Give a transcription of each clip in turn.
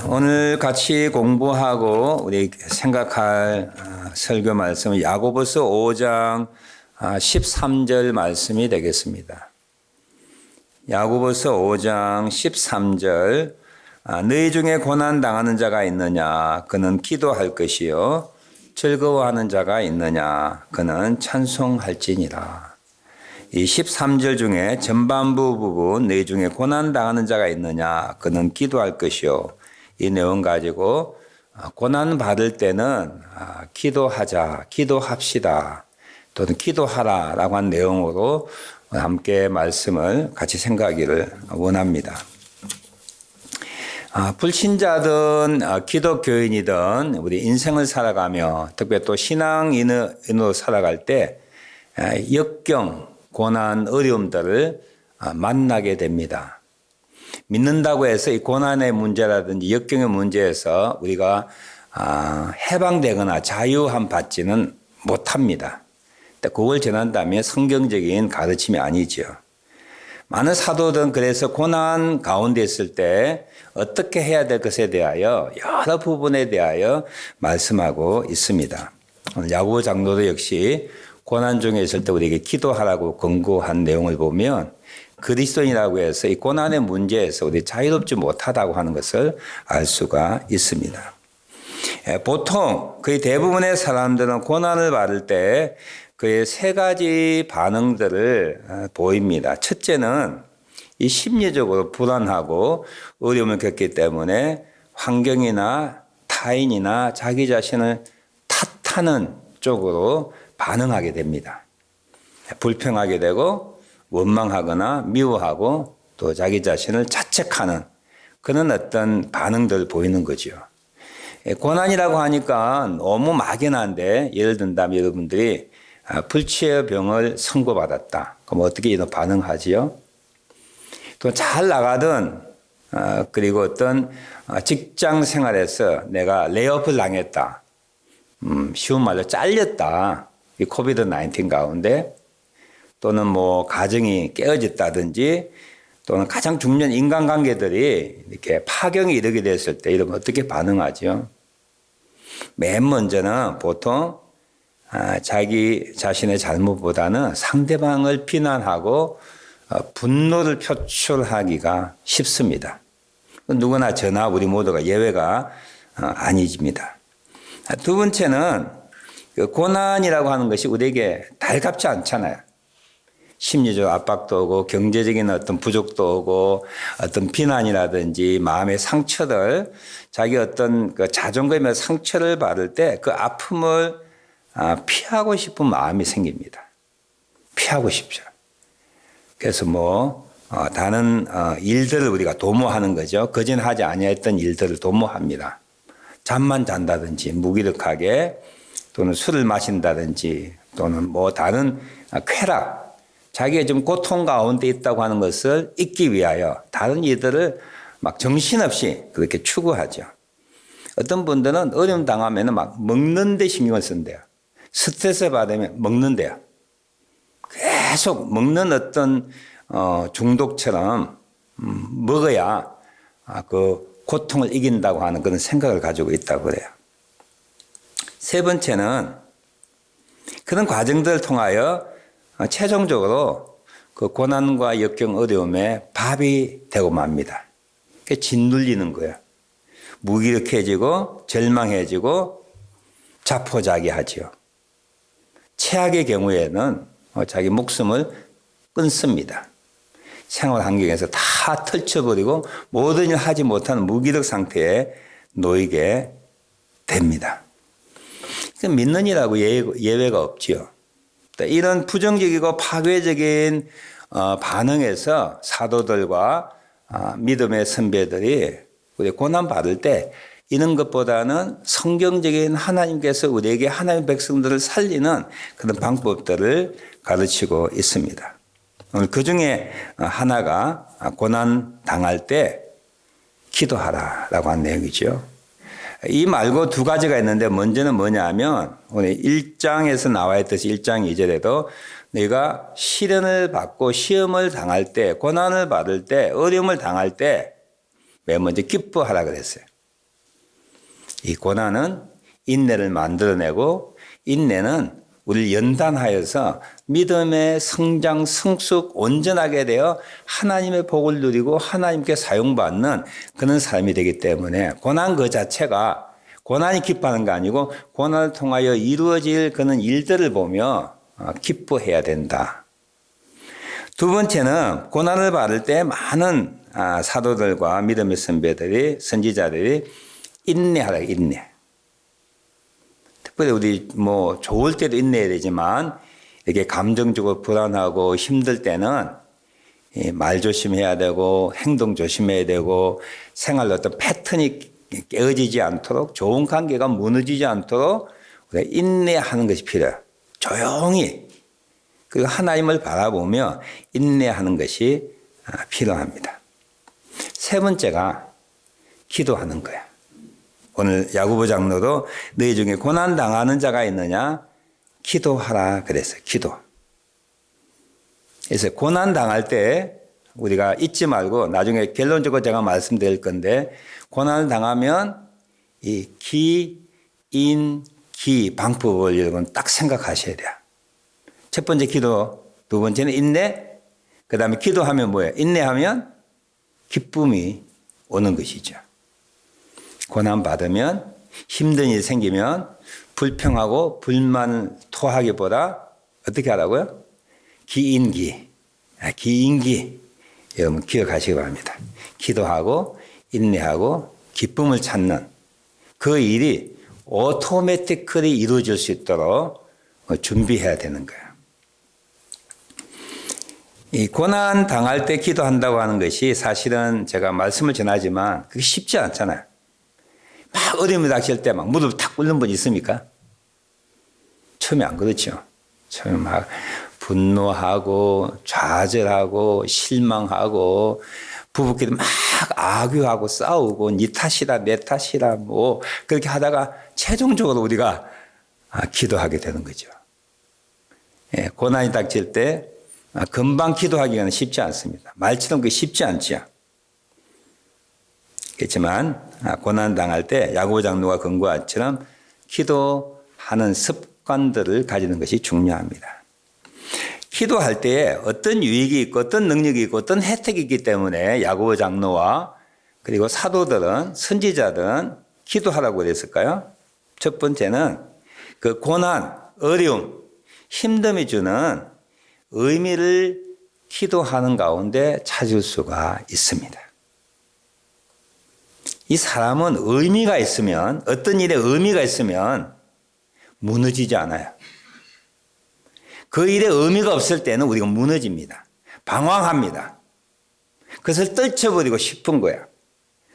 오늘 같이 공부하고 우리 생각할 설교 말씀은 야고보서 5장 13절 말씀이 되겠습니다. 야고보서 5장 13절 너희 중에 고난 당하는 자가 있느냐 그는 기도할 것이요 즐거워하는 자가 있느냐 그는 찬송할지니라. 이 13절 중에 전반부 부분 너희 중에 고난 당하는 자가 있느냐 그는 기도할 것이요, 이 내용 가지고 고난 받을 때는 기도하자, 기도합시다 또는 기도하라 라고 한 내용으로 함께 말씀을 같이 생각하기를 원합니다. 불신자든 기독교인이든 우리 인생을 살아가며 특biệt 또 신앙인으로 살아갈 때 역경, 고난, 어려움들을 만나게 됩니다. 믿는다고 해서 이 고난의 문제라든지 역경의 문제에서 우리가 해방되거나 자유함 받지는 못합니다. 그걸 전한다면 성경적인 가르침이 아니죠. 많은 사도들은 그래서 고난 가운데 있을 때 어떻게 해야 될 것에 대하여 여러 부분에 대하여 말씀하고 있습니다. 오늘 야고보 장로도 역시 고난 중에 있을 때 우리에게 기도하라고 권고한 내용을 보면 그리스도인이라고 해서 이 고난의 문제에서 우리 자유롭지 못하다고 하는 것을 알 수가 있습니다. 보통 거의 대부분의 사람들은 고난을 받을 때 그의 세 가지 반응들을 보입니다. 첫째는 이 심리적으로 불안하고 어려움을 겪기 때문에 환경이나 타인이나 자기 자신을 탓하는 쪽으로 반응하게 됩니다. 불평하게 되고 원망하거나 미워하고 또 자기 자신을 자책하는 그런 어떤 반응들을 보이는 거죠. 고난이라고 하니까 너무 막연한데, 예를 든다면 여러분들이 불치의 병을 선고받았다. 그럼 어떻게 이런 반응하지요? 또 잘 나가든 그리고 어떤 직장 생활에서 내가 레이오프를 당했다. 쉬운 말로 잘렸다. 이 코비드 19 가운데, 또는 뭐 가정이 깨어졌다든지, 또는 가장 중요한 인간관계들이 이렇게 파경이 이르게 됐을 때 이러면 어떻게 반응하죠? 맨 먼저는 보통 자기 자신의 잘못보다는 상대방을 비난하고 분노를 표출하기가 쉽습니다. 누구나 저나 우리 모두가 예외가 아니집니다. 두 번째는 고난이라고 하는 것이 우리에게 달갑지 않잖아요. 심리적 압박도 오고 경제적인 어떤 부족도 오고 어떤 비난이라든지 마음의 상처들, 자기 어떤 그 자존감의 상처를 받을 때 그 아픔을 피하고 싶은 마음이 생깁니다. 피하고 싶죠. 그래서 다른 일들을 우리가 도모하는 거죠. 그전 하지 아니했던 일들을 도모합니다. 잠만 잔다든지 무기력하게, 또는 술을 마신다든지, 또는 다른 쾌락, 자기의 좀 고통 가운데 있다고 하는 것을 잊기 위하여 다른 일들을 막 정신없이 그렇게 추구하죠. 어떤 분들은 어려움 당하면 막 먹는 데 신경을 쓴대요. 스트레스 받으면 먹는 데요. 계속 먹는 어떤 중독처럼 먹어야 그 고통을 이긴다고 하는 그런 생각을 가지고 있다고 그래요. 세 번째는 그런 과정들을 통하여 최종적으로 그 고난과 역경 어려움에 밥이 되고 맙니다. 그게 짓눌리는 거예요. 무기력해지고 절망해지고 자포자기하지요. 최악의 경우에는 자기 목숨을 끊습니다. 생활 환경에서 다 털쳐버리고 모든 일 하지 못하는 무기력 상태에 놓이게 됩니다. 믿는 이라고 예외가 없지요. 이런 부정적이고 파괴적인 반응에서 사도들과 믿음의 선배들이 우리 고난 받을 때 이런 것보다는 성경적인 하나님께서 우리에게 하나님의 백성들을 살리는 그런 방법들을 가르치고 있습니다. 오늘 그 중에 하나가 고난 당할 때 기도하라라고 한 내용이죠. 이 말고 두 가지가 있는데, 먼저는 뭐냐면 오늘 1장에서 나와 있듯이 1장 2절에도 내가 시련을 받고 시험을 당할 때, 고난을 받을 때, 어려움을 당할 때 맨 먼저 기뻐하라 그랬어요. 이 고난은 인내를 만들어내고 인내는 우리를 연단하여서 믿음의 성장, 성숙, 온전하게 되어 하나님의 복을 누리고 하나님께 사용받는 그런 삶이 되기 때문에 고난 그 자체가 고난이 기뻐하는 거 아니고 고난을 통하여 이루어질 그런 일들을 보며 기뻐해야 된다. 두 번째는 고난을 받을 때 많은 사도들과 믿음의 선배들이 선지자들이 인내하라 인내. 특별히 우리 좋을 때도 인내해야 되지만 이렇게 감정적으로 불안하고 힘들 때는 말 조심해야 되고 행동 조심해야 되고 생활 어떤 패턴이 깨어지지 않도록 좋은 관계가 무너지지 않도록 우리가 인내하는 것이 필요해요. 조용히 그리고 하나님을 바라보며 인내하는 것이 필요합니다. 세 번째가 기도하는 거야. 오늘 야고보 장로도 너희 중에 고난 당하는 자가 있느냐? 기도하라 그랬어요. 기도. 그래서 고난 당할 때 우리가 잊지 말고 나중에 결론적으로 제가 말씀드릴 건데 고난을 당하면 이 기, 인, 기 방법을 여러분 딱 생각하셔야 돼요. 첫 번째 기도, 두 번째는 인내, 그 다음에 기도하면 뭐예요? 인내하면 기쁨이 오는 것이죠. 고난 받으면 힘든 일이 생기면 불평하고 불만을 토하기보다 어떻게 하라고요? 기인기. 여러분 기억하시기 바랍니다. 기도하고 인내하고 기쁨을 찾는 그 일이 오토매틱하게 이루어질 수 있도록 준비해야 되는 거예요. 이 고난 당할 때 기도한다고 하는 것이 사실은 제가 말씀을 전하지만 그게 쉽지 않잖아요. 막 어려움이 닥칠 때 막 무릎 탁 꿇는 분 있습니까? 처음에 안 그렇죠. 처음에 막 분노하고 좌절하고 실망하고 부부끼리 막 악유하고 싸우고 니 탓이라 내 탓이라 그렇게 하다가 최종적으로 우리가 기도하게 되는 거죠. 예, 고난이 닥칠 때 금방 기도하기는 쉽지 않습니다. 말처럼 그게 쉽지 않죠. 그렇지만 고난 당할 때 야고보 장로가 권고한 것처럼 기도하는 습관들을 가지는 것이 중요합니다. 기도할 때 어떤 유익이 있고 어떤 능력이 있고 어떤 혜택이 있기 때문에 야고보 장로와 그리고 사도들은 선지자들은 기도하라고 그랬을까요? 첫 번째는 그 고난, 어려움, 힘듦이 주는 의미를 기도하는 가운데 찾을 수가 있습니다. 이 사람은 의미가 있으면 어떤 일에 의미가 있으면 무너지지 않아요. 그 일에 의미가 없을 때는 우리가 무너집니다. 방황합니다. 그것을 떨쳐버리고 싶은 거야.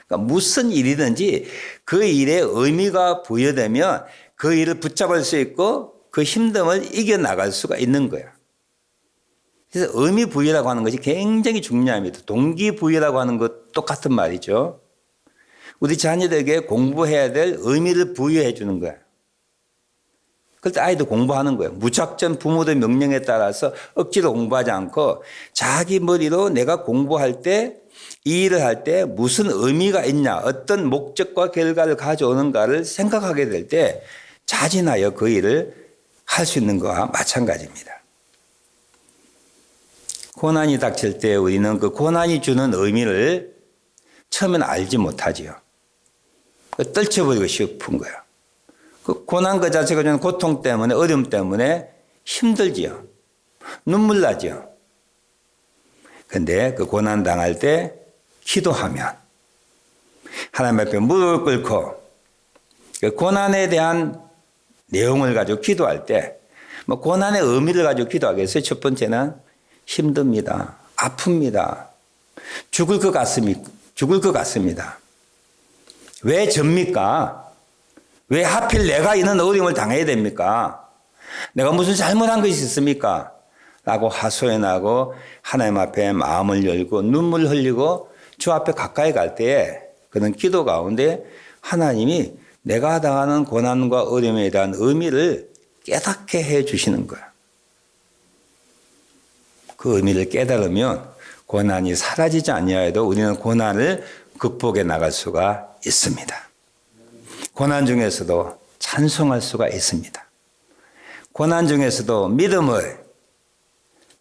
그러니까 무슨 일이든지 그 일에 의미가 부여되면 그 일을 붙잡을 수 있고 그 힘듦을 이겨나갈 수가 있는 거야. 그래서 의미 부여라고 하는 것이 굉장히 중요합니다. 동기 부여라고 하는 것 똑같은 말이죠. 우리 자녀들에게 공부해야 될 의미를 부여해 주는 거야. 그럴 때 아이도 공부하는 거예요. 무작정 부모들 명령에 따라서 억지로 공부하지 않고 자기 머리로 내가 공부할 때, 이 일을 할 때 무슨 의미가 있냐, 어떤 목적과 결과를 가져오는가를 생각하게 될 때 자진하여 그 일을 할 수 있는 것과 마찬가지입니다. 고난이 닥칠 때 우리는 그 고난이 주는 의미를 처음에는 알지 못하지요. 떨쳐버리고 싶은 거예요. 그 고난 그 자체가 주는 고통 때문에, 어려움 때문에 힘들지요. 눈물 나지요. 그런데 그 고난 당할 때 기도하면 하나님 앞에 무릎을 꿇고 그 고난에 대한 내용을 가지고 기도할 때 고난의 의미를 가지고 기도하겠어요. 첫 번째는 힘듭니다. 아픕니다. 죽을 것 같습니다. 왜 접니까? 왜 하필 내가 이런 어려움을 당해야 됩니까? 내가 무슨 잘못한 것이 있습니까? 라고 하소연하고 하나님 앞에 마음을 열고 눈물 흘리고 주 앞에 가까이 갈 때에 그런 기도 가운데 하나님이 내가 당하는 고난과 어려움에 대한 의미를 깨닫게 해 주시는 거야. 그 의미를 깨달으면 고난이 사라지지 아니하여도 우리는 고난을 극복해 나갈 수가 있습니다. 고난 중에서도 찬송할 수가 있습니다. 고난 중에서도 믿음을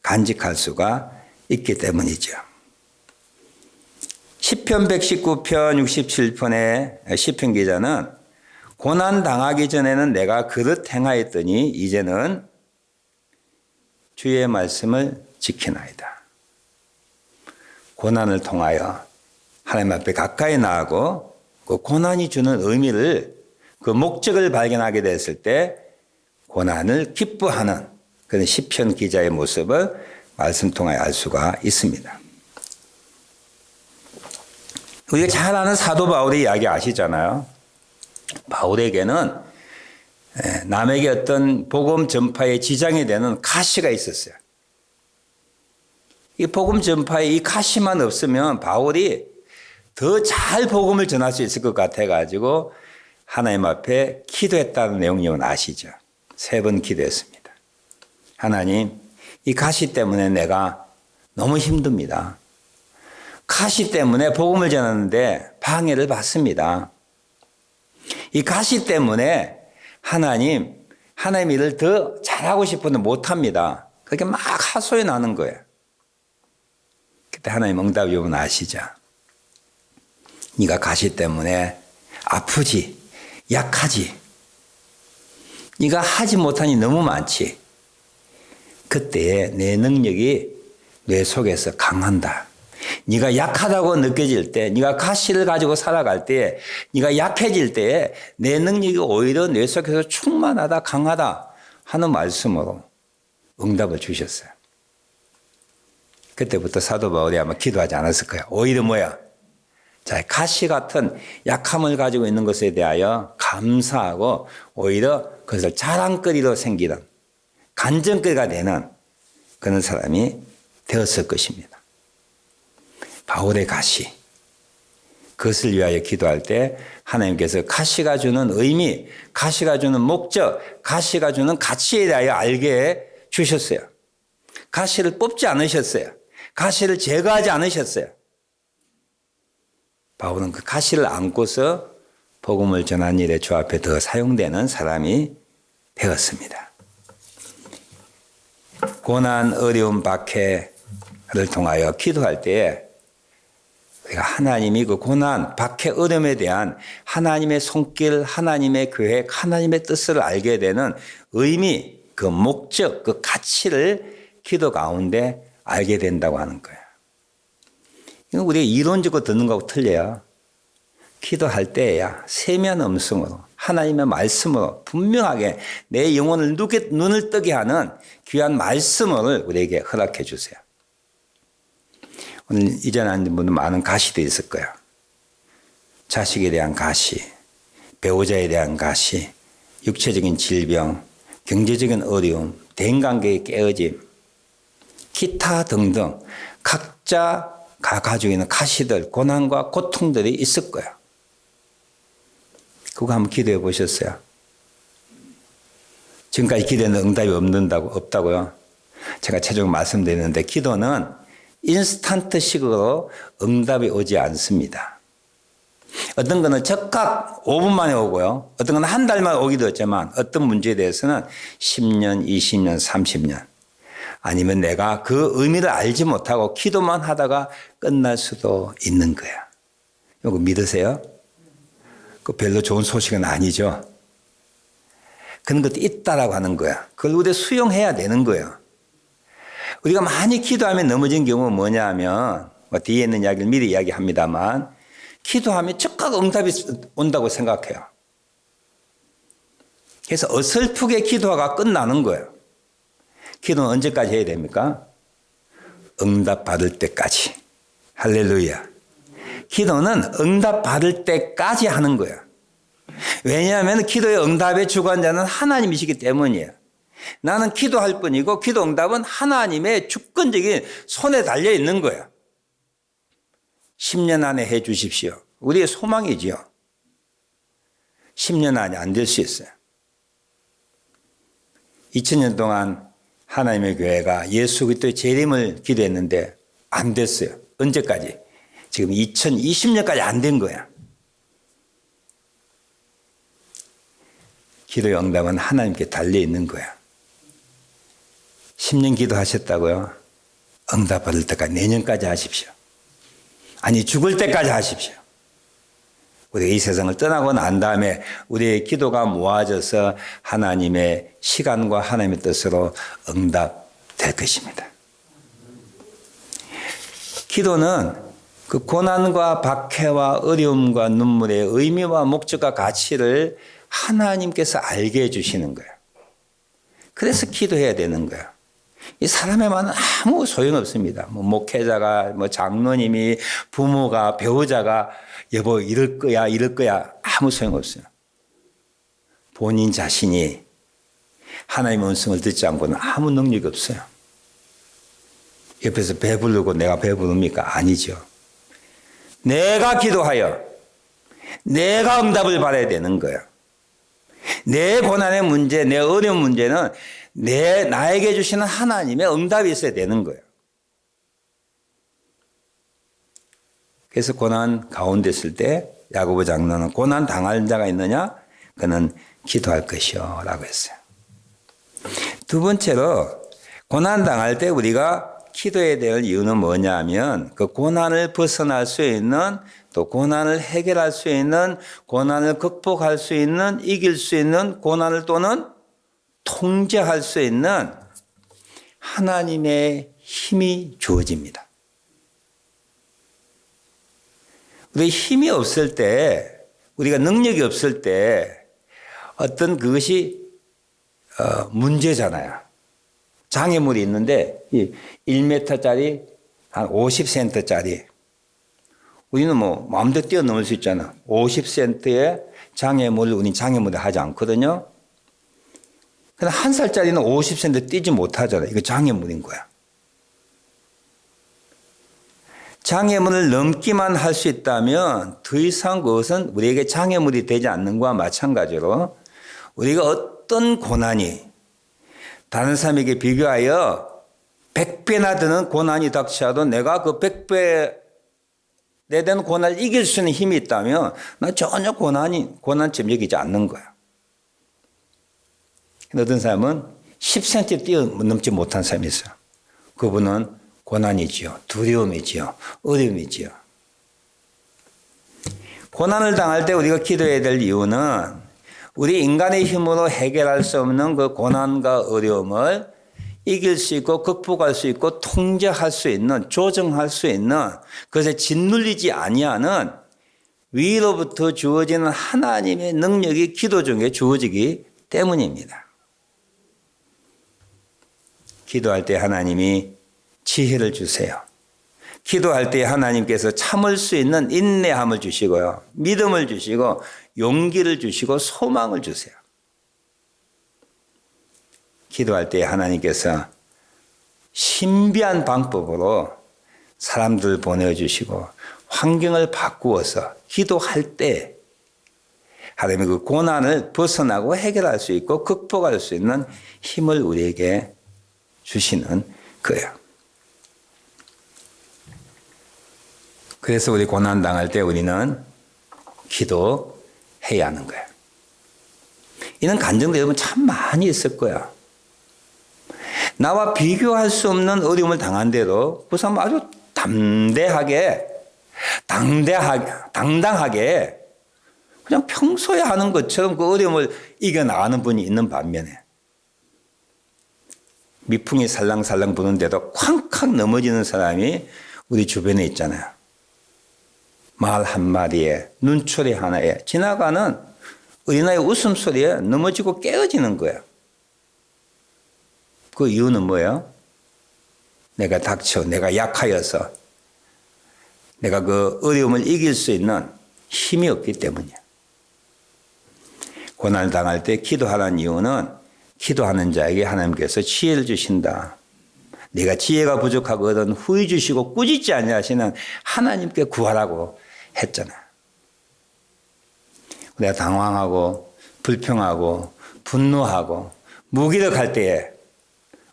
간직할 수가 있기 때문이죠. 시편 119편 67편의 시편 기자는 고난 당하기 전에는 내가 그릇 행하였더니 이제는 주의 말씀을 지키나이다. 고난을 통하여 하나님 앞에 가까이 나아가고 그 고난이 주는 의미를 그 목적을 발견하게 됐을 때 고난을 기뻐하는 그런 시편 기자의 모습을 말씀 통하여 알 수가 있습니다. 우리가 잘 아는 사도 바울의 이야기 아시잖아요. 바울에게는 남에게 어떤 복음 전파에 지장이 되는 가시가 있었어요. 이 복음 전파에 이 가시만 없으면 바울이 더 잘 복음을 전할 수 있을 것 같아가지고 하나님 앞에 기도했다는 내용 여러분 아시죠? 3번 기도했습니다. 하나님, 이 가시 때문에 내가 너무 힘듭니다. 가시 때문에 복음을 전하는데 방해를 받습니다. 이 가시 때문에 하나님 일을 더 잘하고 싶은데 못합니다. 그렇게 막 하소연 나는 거예요. 그때 하나님 응답이 오면 아시죠? 네가 가시 때문에 아프지, 약하지, 네가 하지 못하니 너무 많지. 그때 내 능력이 뇌 속에서 강한다. 네가 약하다고 느껴질 때, 네가 가시를 가지고 살아갈 때, 네가 약해질 때 내 능력이 오히려 뇌 속에서 충만하다, 강하다 하는 말씀으로 응답을 주셨어요. 그때부터 사도 바울이 아마 기도하지 않았을까요? 오히려 뭐야? 자, 가시 같은 약함을 가지고 있는 것에 대하여 감사하고 오히려 그것을 자랑거리로 생기는 간증거리가 되는 그런 사람이 되었을 것입니다. 바울의 가시, 그것을 위하여 기도할 때 하나님께서 가시가 주는 의미, 가시가 주는 목적, 가시가 주는 가치에 대하여 알게 주셨어요. 가시를 뽑지 않으셨어요. 가시를 제거하지 않으셨어요. 바울은 그 가시를 안고서 복음을 전한 일에 주 앞에 더 사용되는 사람이 되었습니다. 고난, 어려움, 박해를 통하여 기도할 때에 우리가 하나님이 그 고난, 박해, 어려움에 대한 하나님의 손길, 하나님의 계획, 하나님의 뜻을 알게 되는 의미, 그 목적, 그 가치를 기도 가운데 알게 된다고 하는 거예요. 이건 우리가 이론적으로 듣는 거하고 틀려요. 기도할 때야 세면 음성으로 하나님의 말씀으로 분명하게 내 영혼을 눈을 뜨게 하는 귀한 말씀을 우리에게 허락해 주세요. 오늘 이전에 앉은 분들 많은 가시도 있을 거예요. 자식에 대한 가시, 배우자에 대한 가시, 육체적인 질병, 경제적인 어려움, 대인관계의 깨어짐, 기타 등등 각자가 가지고 있는 가시들, 고난과 고통들이 있을 거예요. 그거 한번 기도해 보셨어요? 지금까지 기도는 응답이 없다고요? 제가 최종 말씀드리는데 기도는 인스턴트식으로 응답이 오지 않습니다. 어떤 거는 즉각 5분 만에 오고요. 어떤 거는 한 달만 오기도 했지만 어떤 문제에 대해서는 10년, 20년, 30년 아니면 내가 그 의미를 알지 못하고 기도만 하다가 끝날 수도 있는 거야. 이거 믿으세요? 그 별로 좋은 소식은 아니죠. 그런 것도 있다라고 하는 거야. 그걸 우리가 수용해야 되는 거예요. 우리가 많이 기도하면 넘어진 경우는 뭐냐 하면 뒤에 있는 이야기를 미리 이야기합니다만 기도하면 즉각 응답이 온다고 생각해요. 그래서 어설프게 기도가 끝나는 거예요. 기도는 언제까지 해야 됩니까? 응답 받을 때까지. 할렐루야. 기도는 응답 받을 때까지 하는 거예요. 왜냐하면 기도의 응답의 주관자는 하나님이시기 때문이에요. 나는 기도할 뿐이고 기도 응답은 하나님의 주권적인 손에 달려 있는 거예요. 10년 안에 해 주십시오. 우리의 소망이지요. 10년 안에 안 될 수 있어요. 2000년 동안 하나님의 교회가 예수 그리스도의 재림을 기도했는데 안 됐어요. 언제까지? 지금 2020년까지 안 된 거야. 기도의 응답은 하나님께 달려 있는 거야. 10년 기도하셨다고요? 응답 받을 때까지 내년까지 하십시오. 아니 죽을 때까지 하십시오. 우리가 이 세상을 떠나고 난 다음에 우리의 기도가 모아져서 하나님의 시간과 하나님의 뜻으로 응답될 것입니다. 기도는 그 고난과 박해와 어려움과 눈물의 의미와 목적과 가치를 하나님께서 알게 해주시는 거예요. 그래서 기도해야 되는 거예요. 이 사람의 말은 아무 소용없습니다. 뭐 목회자가, 뭐 장로님이, 부모가, 배우자가 여보 이럴 거야 아무 소용없어요. 본인 자신이 하나님의 음성을 듣지 않고는 아무 능력이 없어요. 옆에서 배부르고 내가 배부릅니까? 아니죠. 내가 기도하여 내가 응답을 받아야 되는 거예요. 내 고난의 문제, 내 어려운 문제는 나에게 주시는 하나님의 응답이 있어야 되는 거예요. 그래서 고난 가운데 있을 때 야고보 장로는 고난 당할 자가 있느냐? 그는 기도할 것이요 라고 했어요. 두 번째로 고난 당할 때 우리가 기도해야 될 이유는 뭐냐 하면 그 고난을 벗어날 수 있는 또 고난을 해결할 수 있는 고난을 극복할 수 있는 이길 수 있는 고난을 또는 통제할 수 있는 하나님의 힘이 주어집니다. 우리 힘이 없을 때 우리가 능력이 없을 때 어떤 그것이 문제잖아요. 장애물이 있는데 1m짜리 한 50cm짜리 우리는 뭐 마음대로 뛰어넘을 수 있잖아. 50cm의 장애물을 우리는 장애물에 하지 않거든요. 근데 1살짜리는 50cm 뛰지 못하잖아요. 이거 장애물인 거야. 장애물을 넘기만 할 수 있다면 더 이상 그것은 우리에게 장애물이 되지 않는 것과 마찬가지로 우리가 어떤 고난이 다른 사람에게 비교하여 100배나 드는 고난이 닥쳐도 내가 그 100배 내 되는 고난을 이길 수 있는 힘이 있다면 나 전혀 고난점 여기지 않는 거야. 어떤 사람은 10cm 뛰어넘지 못한 사람이 있어요. 그분은 고난이지요. 두려움이지요. 어려움이지요. 고난을 당할 때 우리가 기도해야 될 이유는 우리 인간의 힘으로 해결할 수 없는 그 고난과 어려움을 이길 수 있고 극복할 수 있고 통제할 수 있는 조정할 수 있는 그것에 짓눌리지 아니하는 위로부터 주어지는 하나님의 능력이 기도 중에 주어지기 때문입니다. 기도할 때 하나님이 지혜를 주세요. 기도할 때 하나님께서 참을 수 있는 인내함을 주시고요. 믿음을 주시고 용기를 주시고 소망을 주세요. 기도할 때 하나님께서 신비한 방법으로 사람들을 보내주시고 환경을 바꾸어서 기도할 때 하나님의 그 고난을 벗어나고 해결할 수 있고 극복할 수 있는 힘을 우리에게 주시는 거예요. 그래서 우리 고난 당할 때 우리는 기도해야 하는 거예요. 이런 간증도 여러분 참 많이 있을 거야. 나와 비교할 수 없는 어려움을 당한데도 그 사람 아주 당당하게 그냥 평소에 하는 것처럼 그 어려움을 이겨나가는 분이 있는 반면에 미풍이 살랑살랑 부는데도 쾅쾅 넘어지는 사람이 우리 주변에 있잖아요. 말 한마디에 눈초리 하나에 지나가는 어린아이 웃음소리에 넘어지고 깨어지는 거예요. 그 이유는 뭐예요? 내가 닥쳐, 내가 약하여서 내가 그 어려움을 이길 수 있는 힘이 없기 때문이야. 고난을 당할 때 기도하라는 이유는 기도하는 자에게 하나님께서 지혜를 주신다. 네가 지혜가 부족하거든 후히 주시고 꾸짖지 아니하시는 하나님께 구하라고 했잖아. 우리가 당황하고 불평하고 분노하고 무기력할 때에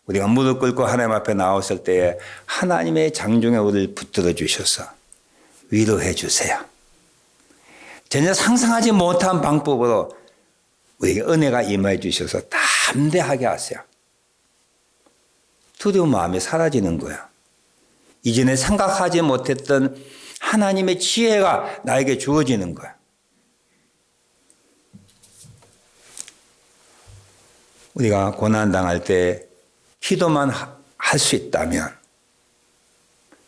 우리가 무릎 꿇고 하나님 앞에 나왔을 때에 하나님의 장중에 우리를 붙들어 주셔서 위로해 주세요. 전혀 상상하지 못한 방법으로 우리에게 은혜가 임하여 주셔서 담대하게 하세요. 두려운 마음이 사라지는 거야. 이전에 생각하지 못했던 하나님의 지혜가 나에게 주어지는 거야. 우리가 고난당할 때 기도만 할 수 있다면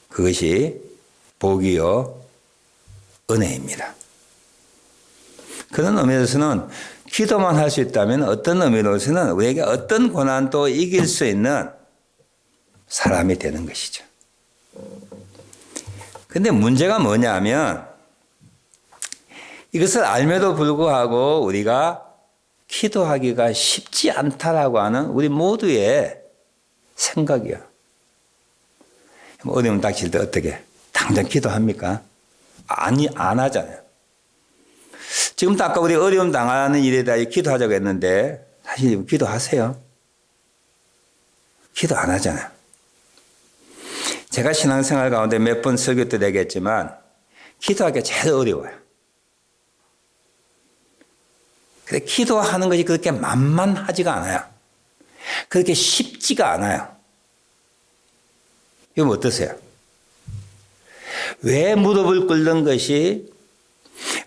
그것이 복이요 은혜입니다. 그런 의미에서는 기도만 할 수 있다면 어떤 의미로서는 우리에게 어떤 고난도 이길 수 있는 사람이 되는 것이죠. 그런데 문제가 뭐냐면 이것을 알면도 불구하고 우리가 기도하기가 쉽지 않다라고 하는 우리 모두의 생각이야. 어려움 닥칠 때 어떻게? 당장 기도합니까? 안 하잖아요. 지금도 아까 우리 어려움 당하는 일에 대해 기도하자고 했는데 사실 기도하세요? 기도 안 하잖아요. 제가 신앙생활 가운데 몇 번 설교 때 얘기했지만 기도하기가 제일 어려워요. 근데 기도하는 것이 그렇게 만만하지가 않아요. 그렇게 쉽지가 않아요. 이건 어떠세요? 왜 무릎을 꿇는 것이,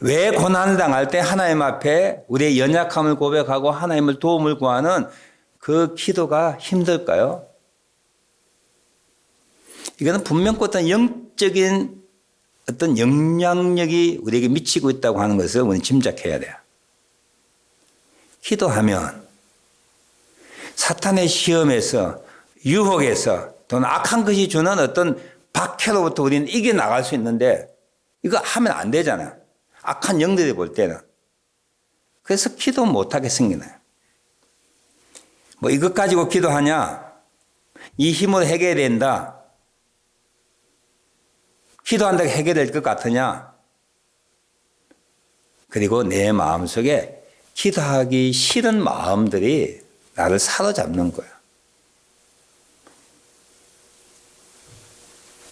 왜 고난을 당할 때 하나님 앞에 우리의 연약함을 고백하고 하나님을 도움을 구하는 그 기도가 힘들까요? 이거는 분명 어떤 영적인 어떤 영향력이 우리에게 미치고 있다고 하는 것을 우리는 짐작해야 돼요. 기도하면 사탄의 시험에서, 유혹에서, 또는 악한 것이 주는 어떤 박해로부터 우리는 이겨나갈 수 있는데 이거 하면 안 되잖아요. 악한 영들이 볼 때는. 그래서 기도 못하게 생기나요. 뭐 이것 가지고 기도하냐? 이 힘으로 해결된다. 기도한다고 해결될 것 같으냐? 그리고 내 마음속에 기도하기 싫은 마음들이 나를 사로잡는 거야.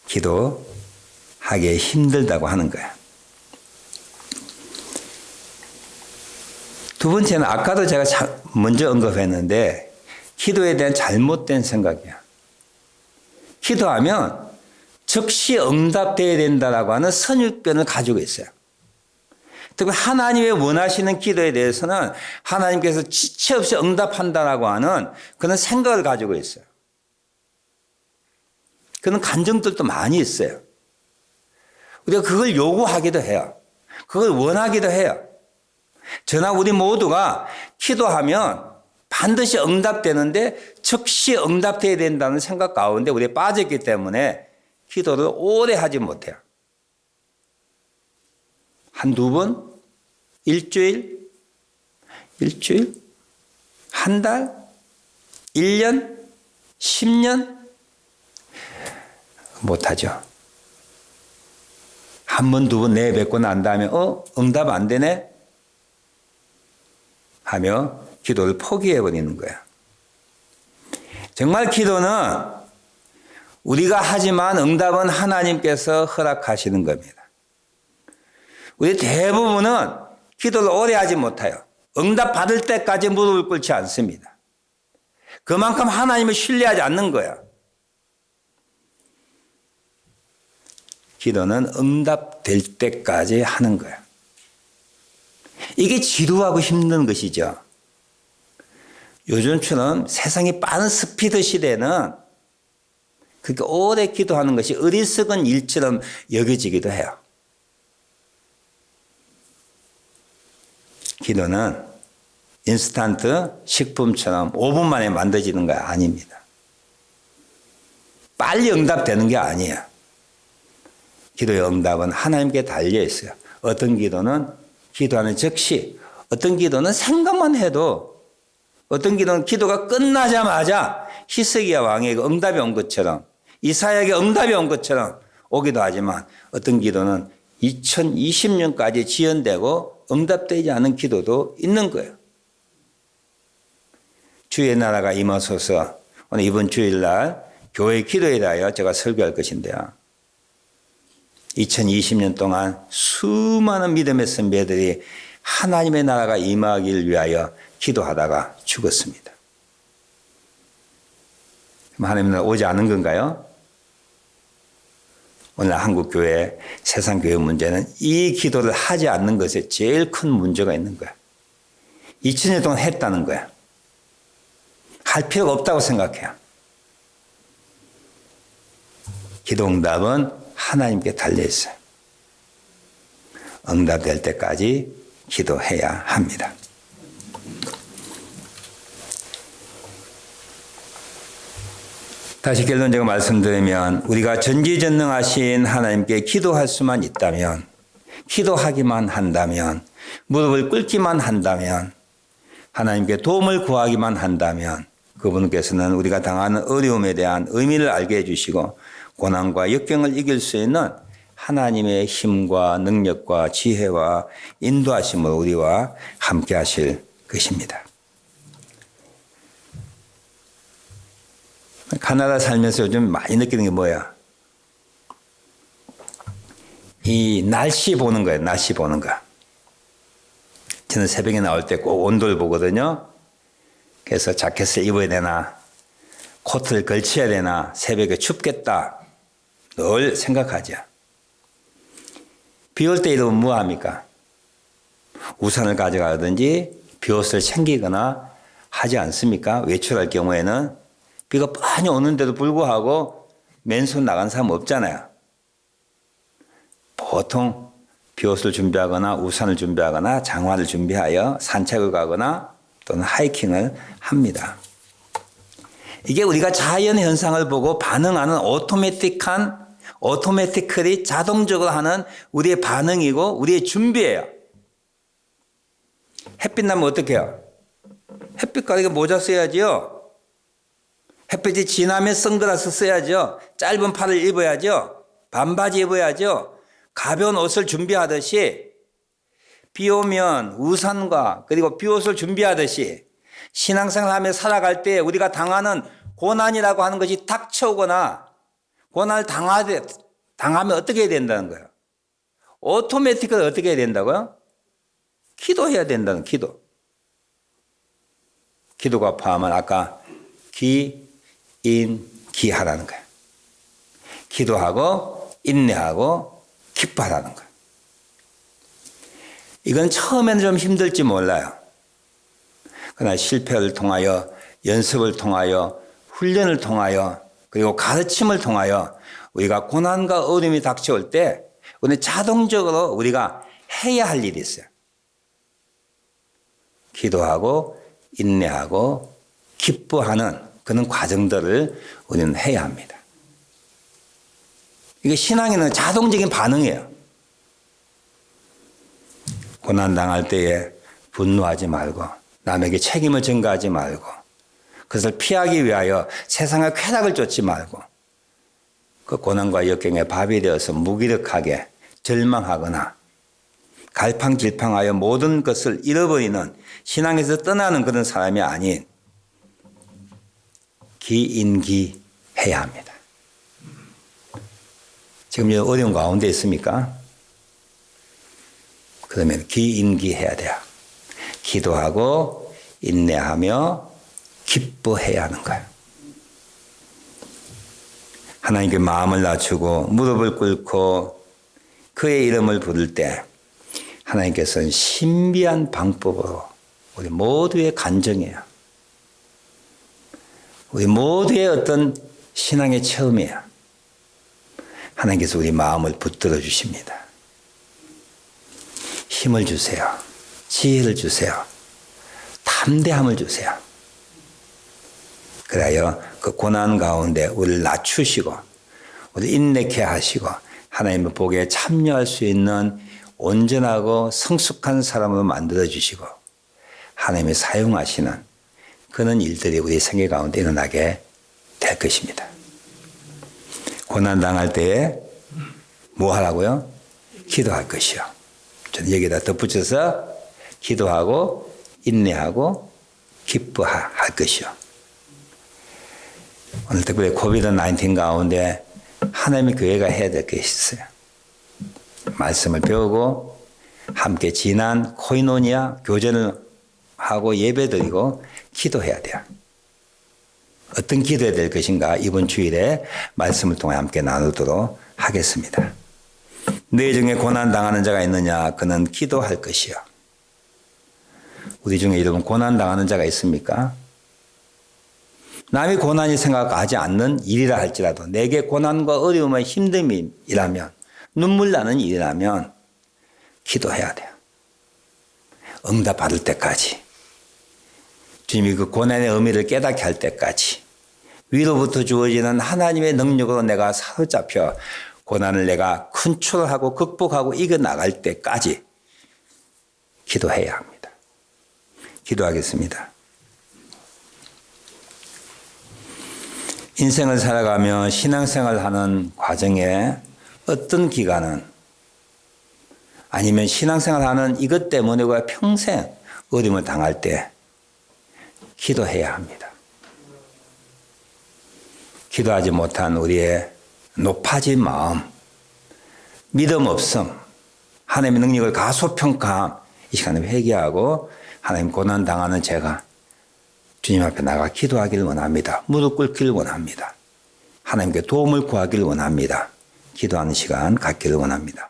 기도하기 힘들다고 하는 거야. 두 번째는 아까도 제가 먼저 언급했는데 기도에 대한 잘못된 생각이야. 기도하면 즉시 응답되어야 된다라고 하는 선입견을 가지고 있어요. 특히 하나님의 원하시는 기도에 대해서는 하나님께서 지체 없이 응답한다라고 하는 그런 생각을 가지고 있어요. 그런 감정들도 많이 있어요. 우리가 그걸 요구하기도 해요. 그걸 원하기도 해요. 저나 우리 모두가 기도하면 반드시 응답되는데 즉시 응답되어야 된다는 생각 가운데 우리가 빠졌기 때문에 기도를 오래 하지 못해요. 한두 번? 일주일? 한 달? 1년? 10년? 못하죠. 한 번, 두 번 내뱉고 난 다음에 응답 안 되네? 하며 기도를 포기해버리는 거야. 정말 기도는 우리가 하지만 응답은 하나님께서 허락하시는 겁니다. 우리 대부분은 기도를 오래 하지 못해요. 응답 받을 때까지 무릎을 꿇지 않습니다. 그만큼 하나님을 신뢰하지 않는 거야. 기도는 응답될 때까지 하는 거야. 이게 지루하고 힘든 것이죠. 요즘처럼 세상이 빠른 스피드 시대는 그렇게 오래 기도하는 것이 어리석은 일처럼 여겨지기도 해요. 기도는 인스턴트 식품처럼 5분 만에 만들어지는 거 아닙니다. 빨리 응답되는 게 아니에요. 기도의 응답은 하나님께 달려 있어요. 어떤 기도는 기도하는 즉시, 어떤 기도는 생각만 해도, 어떤 기도는 기도가 끝나자마자 히스기야 왕에게 응답이 온 것처럼, 이사야에게 응답이 온 것처럼 오기도 하지만 어떤 기도는 2020년까지 지연되고 응답되지 않은 기도도 있는 거예요. 주의 나라가 임하소서. 오늘 이번 주일날 교회 기도에 대하여 제가 설교할 것인데요. 2020년 동안 수많은 믿음의 선배들이 하나님의 나라가 임하길 위하여 기도하다가 죽었습니다. 하나님의 나라 오지 않은 건가요? 오늘 한국교회, 세상교회 문제는 이 기도를 하지 않는 것에 제일 큰 문제가 있는 거야. 2000년 동안 했다는 거야. 할 필요가 없다고 생각해요. 기도 응답은 하나님께 달려있어요. 응답될 때까지 기도해야 합니다. 다시 결론적으로 말씀드리면 우리가 전지전능하신 하나님께 기도할 수만 있다면, 기도하기만 한다면, 무릎을 꿇기만 한다면, 하나님께 도움을 구하기만 한다면 그분께서는 우리가 당하는 어려움에 대한 의미를 알게 해주시고 고난과 역경을 이길 수 있는 하나님의 힘과 능력과 지혜와 인도하심으로 우리와 함께 하실 것입니다. 가나다 살면서 요즘 많이 느끼는 게 뭐야? 이 날씨 보는 거예요. 날씨 보는 거. 저는 새벽에 나올 때 꼭 온도를 보거든요. 그래서 자켓을 입어야 되나, 코트를 걸쳐야 되나, 새벽에 춥겠다. 늘 생각하죠. 비 올 때 이러면 뭐 합니까? 우산을 가져가든지 비옷을 챙기거나 하지 않습니까? 외출할 경우에는 비가 많이 오는데도 불구하고 맨손 나간 사람 없잖아요. 보통 비옷을 준비하거나 우산을 준비하거나 장화를 준비하여 산책을 가거나 또는 하이킹을 합니다. 이게 우리가 자연 현상을 보고 반응하는 오토매티컬리 자동적으로 하는 우리의 반응이고 우리의 준비예요. 햇빛 나면 어떻게 해요? 햇빛 가리개 모자 써야죠. 햇빛이 지나면 선글라스 써야죠. 짧은 팔을 입어야죠. 반바지 입어야죠. 가벼운 옷을 준비하듯이 비 오면 우산과 그리고 비옷을 준비하듯이 신앙생활 하며 살아갈 때 우리가 당하는 고난이라고 하는 것이 닥쳐오거나 고난을 당하면 어떻게 해야 된다는 거예요? 오토매틱으로 어떻게 해야 된다고요? 기도해야 된다는 기도. 기도가 포함한 아까 기인기하라는 거예요. 기도하고 인내하고 기뻐하라는 거예요. 이건 처음에는 좀 힘들지 몰라요. 그러나 실패를 통하여 연습을 통하여 훈련을 통하여 그리고 가르침을 통하여 우리가 고난과 어려움이 닥쳐올 때 우리는 자동적으로 우리가 해야 할 일이 있어요. 기도하고 인내하고 기뻐하는 그런 과정들을 우리는 해야 합니다. 이게 신앙에는 자동적인 반응이에요. 고난당할 때에 분노하지 말고 남에게 책임을 전가하지 말고 그것을 피하기 위하여 세상의 쾌락을 쫓지 말고 그 고난과 역경에 밥이 되어서 무기력하게 절망하거나 갈팡질팡하여 모든 것을 잃어버리는 신앙에서 떠나는 그런 사람이 아닌 기인기해야 합니다. 지금 어려운 가운데 있습니까? 그러면 기인기해야 돼요. 기도하고 인내하며 기뻐해야 하는 거예요. 하나님께 마음을 낮추고 무릎을 꿇고 그의 이름을 부를 때 하나님께서는 신비한 방법으로 우리 모두의 간증이에요. 우리 모두의 어떤 신앙의 처음이에요. 하나님께서 우리 마음을 붙들어 주십니다. 힘을 주세요. 지혜를 주세요. 담대함을 주세요. 그래야 그 고난 가운데 우리를 낮추시고 우리를 인내케 하시고 하나님의 복에 참여할 수 있는 온전하고 성숙한 사람으로 만들어 주시고 하나님이 사용하시는 그런 일들이 우리 생애 가운데 일어나게 될 것입니다. 고난 당할 때에 뭐 하라고요? 기도할 것이요. 저는 여기다 덧붙여서 기도하고 인내하고 기뻐할 것이요. 오늘 특별히 코비드-19 가운데 하나님의 교회가 해야 될 것이 있어요. 말씀을 배우고 함께 진한 코이노니아 교제를 하고 예배드리고 기도해야 돼요. 어떤 기도해야 될 것인가 이번 주일에 말씀을 통해 함께 나누도록 하겠습니다. 내 중에 고난당하는 자가 있느냐? 그는 기도할 것이요. 우리 중에 여러분 고난당하는 자가 있습니까? 남이 고난이 생각하지 않는 일이라 할지라도 내게 고난과 어려움과 힘듦이라면 눈물 나는 일이라면 기도해야 돼요. 응답 받을 때까지. 주님이 그 고난의 의미를 깨닫게 할 때까지. 위로부터 주어지는 하나님의 능력으로 내가 사로잡혀 고난을 내가 컨트롤하고 극복하고 이겨나갈 때까지 기도해야 합니다. 기도하겠습니다. 인생을 살아가며 신앙생활을 하는 과정에 어떤 기간은 아니면 신앙생활을 하는 이것 때문에 평생 어려움을 당할 때 기도해야 합니다. 기도하지 못한 우리의 높아진 마음, 믿음 없음, 하나님의 능력을 가소평가함 이 시간에 회개하고 하나님 고난 당하는 제가 주님 앞에 나가 기도하기를 원합니다. 무릎 꿇기를 원합니다. 하나님께 도움을 구하기를 원합니다. 기도하는 시간 갖기를 원합니다.